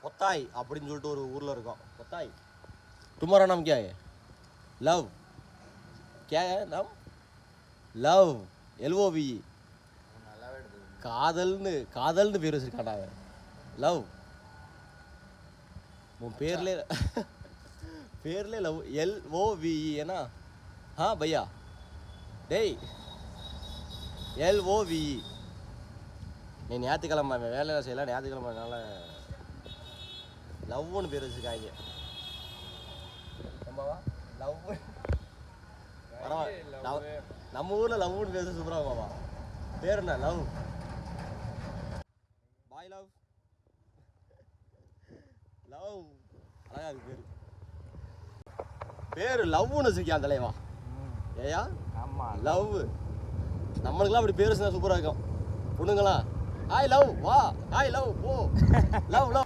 கொத்தாய் அப்படின்னு சொல்லிட்டு ஒரு ஊரில் இருக்கும். கொத்தாய் तुम्हारा नाम क्या है? लव. क्या है नाम? लव. LOV. காதல்னு பேர் வச்சிருக்காண்டா அவன். லவ். உன் பேர்ல லவ் LOVE ஏன்னா பையா டேய் LOVE. நீ ஞாயிற்றுக்கிழமை வேலை செய்யலாம். ஞாயிற்றுக்கிழமைனால லவ்னு பேர் வச்சுருக்காங்க. லவ் பரவாயில்ல. நம்ம ஊரில் லவ்னு பேர் சூப்பராக பாபா. பேர் என்ன? லவ். Bye love. லவ் அழகா இருக்கு பேர் லவ்னு வச்சுருக்கியா தலைவா? ஏயா ஆமாம் லவ். நம்மளுக்கெல்லாம் அப்படி பேர் சூப்பராக இருக்கும். பொண்ணுங்களா ஹாய் லவ் வா, ஹாய் லவ் போ, லவ் லவ்.